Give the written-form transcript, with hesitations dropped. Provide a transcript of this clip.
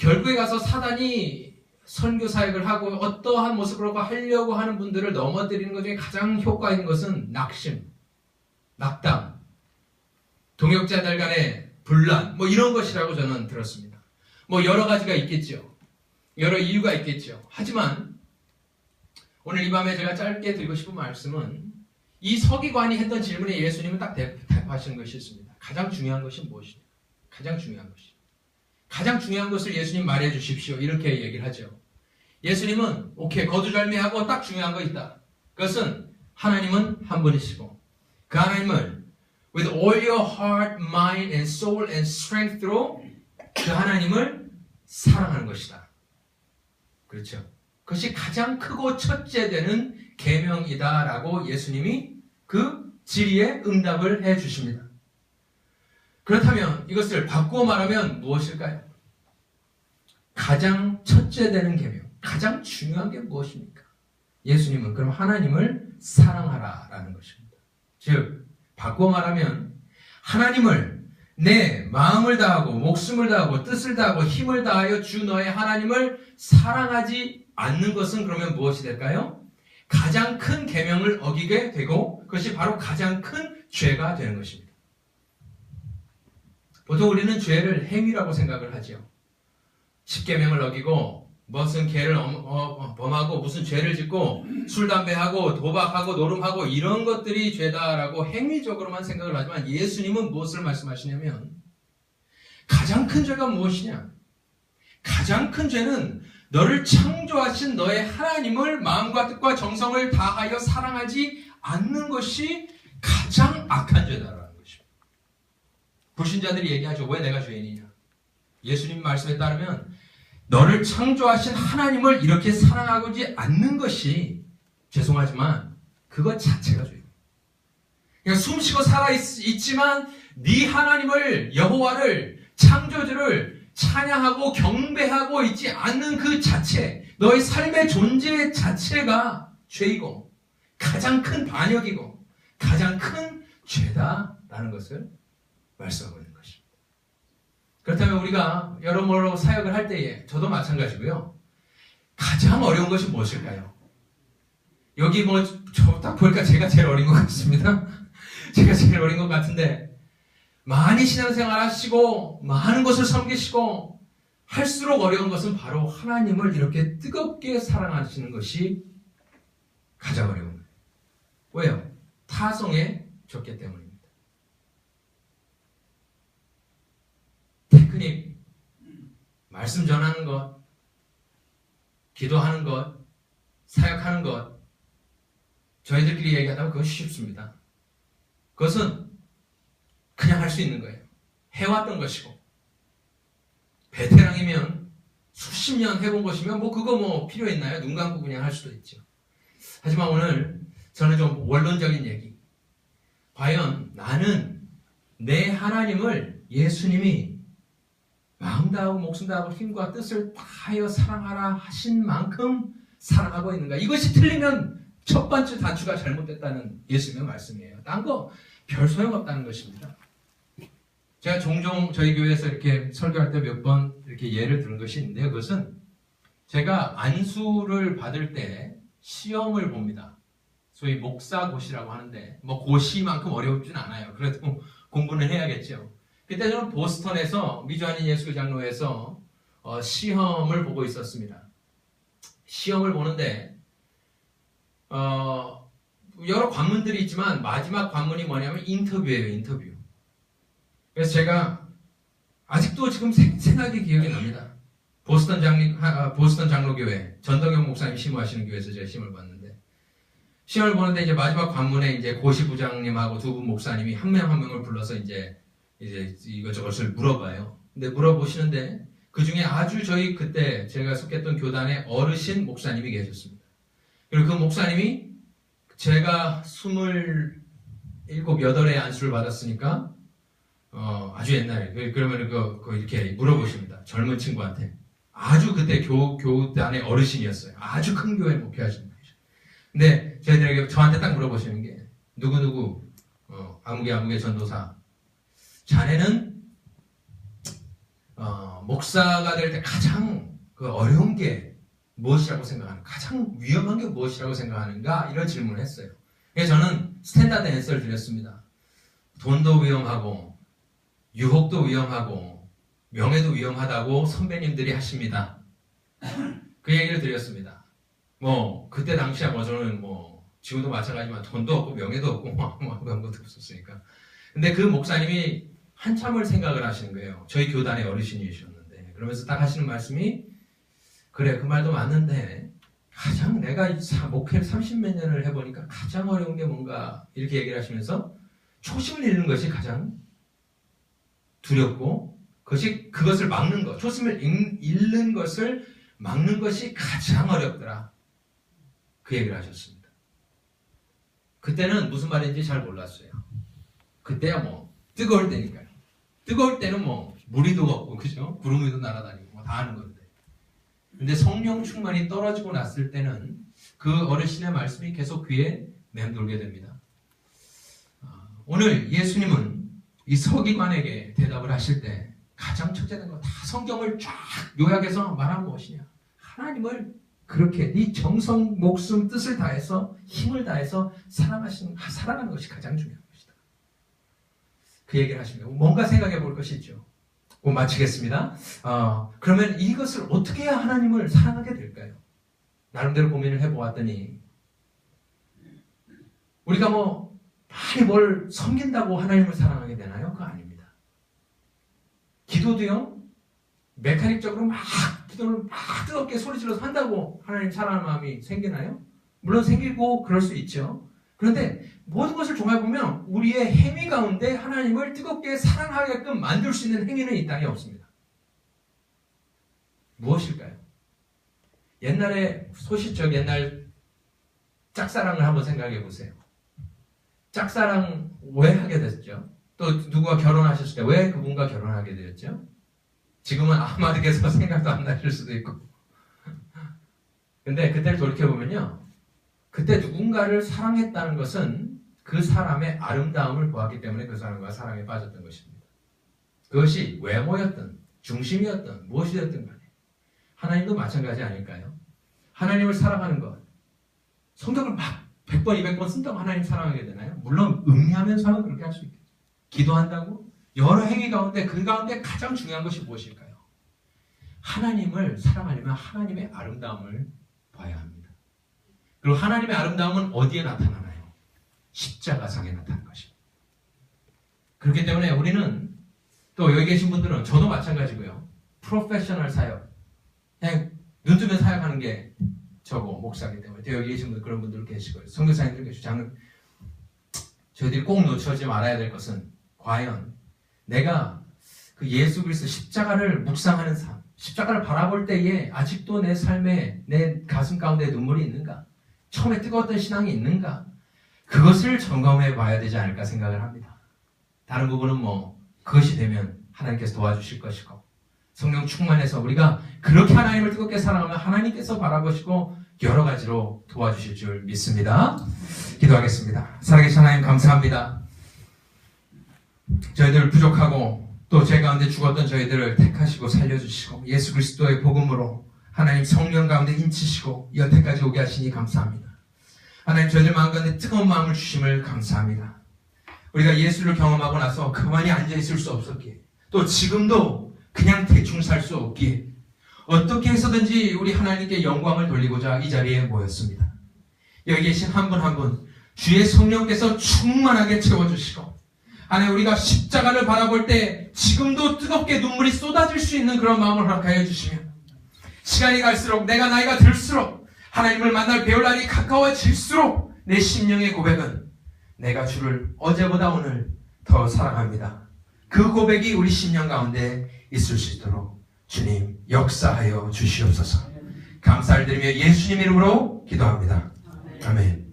결국에 가서 사단이 선교 사역을 하고 어떠한 모습으로 하려고 하는 분들을 넘어뜨리는 것 중에 가장 효과 있는 것은 낙심, 낙담, 동역자들 간의 분란, 이런 것이라고 저는 들었습니다. 여러 가지가 있겠죠. 여러 이유가 있겠죠. 하지만 오늘 이 밤에 제가 짧게 드리고 싶은 말씀은 이 서기관이 했던 질문에 예수님은 딱 대답하시는 것이 있습니다. 가장 중요한 것이 무엇이냐? 가장 중요한 것을 예수님 말해 주십시오. 이렇게 얘기를 하죠. 예수님은 오케이, 거두절미하고 딱 중요한 거 있다. 그것은 하나님은 한 분이시고 그 하나님을 with all your heart, mind, and soul and strength로 그 하나님을 사랑하는 것이다. 그렇죠. 그것이 가장 크고 첫째 되는 계명이다라고 예수님이 그 질의에 응답을 해 주십니다. 그렇다면 이것을 바꾸어 말하면 무엇일까요? 가장 첫째 되는 계명, 가장 중요한 게 무엇입니까? 예수님은 그럼 하나님을 사랑하라라는 것입니다. 즉 바꾸어 말하면 하나님을 내 마음을 다하고 목숨을 다하고 뜻을 다하고 힘을 다하여 주 너의 하나님을 사랑하지 않는 것은 그러면 무엇이 될까요? 가장 큰 계명을 어기게 되고 그것이 바로 가장 큰 죄가 되는 것입니다. 보통 우리는 죄를 행위라고 생각을 하죠. 10계명을 어기고 무슨 죄를 범하고 무슨 죄를 짓고 술, 담배하고 도박하고 노름하고 이런 것들이 죄다라고 행위적으로만 생각을 하지만 예수님은 무엇을 말씀하시냐면 가장 큰 죄가 무엇이냐? 가장 큰 죄는 너를 창조하신 너의 하나님을 마음과 뜻과 정성을 다하여 사랑하지 않는 것이 가장 악한 죄다라는 것입니다. 불신자들이 얘기하죠. 왜 내가 죄인이냐? 예수님 말씀에 따르면 너를 창조하신 하나님을 이렇게 사랑하지 않는 것이 죄송하지만 그것 자체가 죄예요. 그냥 숨쉬고 살아있지만 네 하나님을 여호와를 창조주를 찬양하고 경배하고 있지 않는 그 자체, 너의 삶의 존재 자체가 죄이고 가장 큰 반역이고 가장 큰 죄다라는 것을 말씀하고 있는 것입니다. 그렇다면 우리가 여러모로 사역을 할 때에 저도 마찬가지고요. 가장 어려운 것이 무엇일까요? 여기 저 딱 보니까 제가 제일 어린 것 같습니다. 제가 제일 어린 것 같은데 많이 신앙생활 하시고 많은 것을 섬기시고 할수록 어려운 것은 바로 하나님을 이렇게 뜨겁게 사랑하시는 것이 가장 어려운 거예요. 왜요? 타성에 졌기 때문입니다. 테크닉, 말씀 전하는 것, 기도하는 것, 사역하는 것, 저희들끼리 얘기하다면 그건 쉽습니다. 그것은 그냥 할 수 있는 거예요. 해왔던 것이고 베테랑이면 수십 년 해본 것이면 그거 필요 있나요? 눈 감고 그냥 할 수도 있죠. 하지만 오늘 저는 좀 원론적인 얘기, 과연 나는 내 하나님을 예수님이 마음 다하고 목숨 다하고 힘과 뜻을 다하여 사랑하라 하신 만큼 사랑하고 있는가? 이것이 틀리면 첫 번째 단추가 잘못됐다는 예수님의 말씀이에요. 딴 거 별 소용없다는 것입니다. 제가 종종 저희 교회에서 이렇게 설교할 때 몇 번 이렇게 예를 들은 것이 있는데요. 그것은 제가 안수를 받을 때 시험을 봅니다. 소위 목사고시라고 하는데 고시만큼 어렵진 않아요. 그래도 공부는 해야겠죠. 그때 저는 보스턴에서 미주한인 예수교 장로에서 시험을 보고 있었습니다. 시험을 보는데 여러 관문들이 있지만 마지막 관문이 뭐냐면 인터뷰예요. 인터뷰. 그래서 제가 아직도 지금 생각이 기억이 납니다. 보스턴 장로교회 전덕영 목사님 심호하시는 교회에서 제가 시험을 봤는데 시험을 보는데 이제 마지막 관문에 이제 고시부장님하고 두 분 목사님이 한 명 한 명을 불러서 이제 이것저것을 물어봐요. 근데 물어보시는데 그 중에 아주 저희 그때 제가 속했던 교단의 어르신 목사님이 계셨습니다. 그리고 그 목사님이 제가 27, 8에 안수를 받았으니까 아주 옛날에 그러면 이렇게 물어보십니다. 젊은 친구한테. 아주 그때 교단의 어르신이었어요. 아주 큰 교회 목회하시는 분이죠. 근데 저한테 딱 물어보시는 게 누구누구 아무개 전도사, 자네는 목사가 될 때 가장 그 어려운 게 무엇이라고 생각하는가? 가장 위험한 게 무엇이라고 생각하는가? 이런 질문을 했어요. 그래서 저는 스탠다드 앤서를 드렸습니다. 돈도 위험하고 유혹도 위험하고 명예도 위험하다고 선배님들이 하십니다. 그 얘기를 드렸습니다. 그때 당시야 저는 지금도 마찬가지지만 돈도 없고 명예도 없고 아무것도 없었으니까. 근데 그 목사님이 한참을 생각을 하시는 거예요. 저희 교단의 어르신이셨는데. 그러면서 딱 하시는 말씀이, 그래, 그 말도 맞는데 가장 내가 목회를 30몇 년을 해보니까 가장 어려운 게 뭔가, 이렇게 얘기를 하시면서 초심을 잃는 것이 가장 두렵고 그것을 막는 것, 초심을 잃는 것을 막는 것이 가장 어렵더라. 그 얘기를 하셨습니다. 그때는 무슨 말인지 잘 몰랐어요. 그때야 뜨거울 때니까요. 뜨거울 때는 무리도 없고, 그죠? 구름 위도 날아다니고 다 하는 건데. 근데 성령 충만이 떨어지고 났을 때는 그 어르신의 말씀이 계속 귀에 맴돌게 됩니다. 오늘 예수님은 이 서기관에게 대답을 하실 때 가장 첫째된 거, 다 성경을 쫙 요약해서 말한 무엇이냐? 하나님을 그렇게 네 정성, 목숨, 뜻을 다해서 힘을 다해서 사랑하는 것이 가장 중요한 것이다. 그 얘기를 하시면 뭔가 생각해 볼 것이 있죠. 마치겠습니다. 그러면 이것을 어떻게 해야 하나님을 사랑하게 될까요? 나름대로 고민을 해보았더니, 우리가 많이 뭘 섬긴다고 하나님을 사랑하게 되나요? 그거 아닙니다. 기도도요, 메카닉적으로 기도를 뜨겁게 소리질러서 한다고 하나님 사랑하는 마음이 생기나요? 물론 생기고 그럴 수 있죠. 그런데 모든 것을 종합해보면 우리의 행위 가운데 하나님을 뜨겁게 사랑하게끔 만들 수 있는 행위는 이 땅에 없습니다. 무엇일까요? 옛날 짝사랑을 한번 생각해 보세요. 짝사랑 왜 하게 됐죠? 또 누구와 결혼하셨을 때 왜 그분과 결혼하게 되었죠? 지금은 아마도 생각도 안 나실 수도 있고. 근데 그때를 돌이켜보면요, 그때 누군가를 사랑했다는 것은 그 사람의 아름다움을 보았기 때문에 그 사람과 사랑에 빠졌던 것입니다. 그것이 외모였든 중심이었든 무엇이었든 간에 하나님도 마찬가지 아닐까요? 하나님을 사랑하는 것, 성경을 100번 200번 쓴다고 하나님 사랑하게 되나요? 물론 음미하면서는 그렇게 할 수 있겠죠. 기도한다고 여러 행위 가운데 그 가운데 가장 중요한 것이 무엇일까요? 하나님을 사랑하려면 하나님의 아름다움을 봐야 합니다. 그리고 하나님의 아름다움은 어디에 나타나나요? 십자가상에 나타나는 것입니다. 그렇기 때문에 우리는, 또 여기 계신 분들은, 저도 마찬가지고요, 프로페셔널 사역, 그냥 눈 뜨면 사역하는 게 저고 목사이기 때문에, 또 여기 계신 분들, 그런 분들 계시고요, 선교사님들 계시고, 저희들이 꼭 놓쳐지 말아야 될 것은, 과연 내가 그 예수 그리스도 십자가를 묵상하는 삶, 십자가를 바라볼 때에 아직도 내 삶에, 내 가슴 가운데 눈물이 있는가? 처음에 뜨거웠던 신앙이 있는가? 그것을 점검해 봐야 되지 않을까 생각을 합니다. 다른 부분은 그것이 되면 하나님께서 도와주실 것이고, 성령 충만해서 우리가 그렇게 하나님을 뜨겁게 사랑하면 하나님께서 바라보시고 여러 가지로 도와주실 줄 믿습니다. 기도하겠습니다. 살아계신 하나님, 감사합니다. 저희들 부족하고 또 제 가운데 죽었던 저희들을 택하시고 살려주시고 예수 그리스도의 복음으로 하나님 성령 가운데 인치시고 여태까지 오게 하시니 감사합니다. 하나님, 저희들 마음 가운데 뜨거운 마음을 주심을 감사합니다. 우리가 예수를 경험하고 나서 가만히 앉아있을 수 없었기에, 또 지금도 그냥 대충 살 수 없기에 어떻게 해서든지 우리 하나님께 영광을 돌리고자 이 자리에 모였습니다. 여기 계신 한 분 한 분 주의 성령께서 충만하게 채워주시고, 하나님, 우리가 십자가를 바라볼 때 지금도 뜨겁게 눈물이 쏟아질 수 있는 그런 마음을 허락하여 주시면, 시간이 갈수록, 내가 나이가 들수록, 하나님을 만날 배울 날이 가까워질수록 내 심령의 고백은 내가 주를 어제보다 오늘 더 사랑합니다. 그 고백이 우리 심령 가운데 있을 수 있도록 주님 역사하여 주시옵소서. 감사를 드리며 예수님 이름으로 기도합니다. 아멘.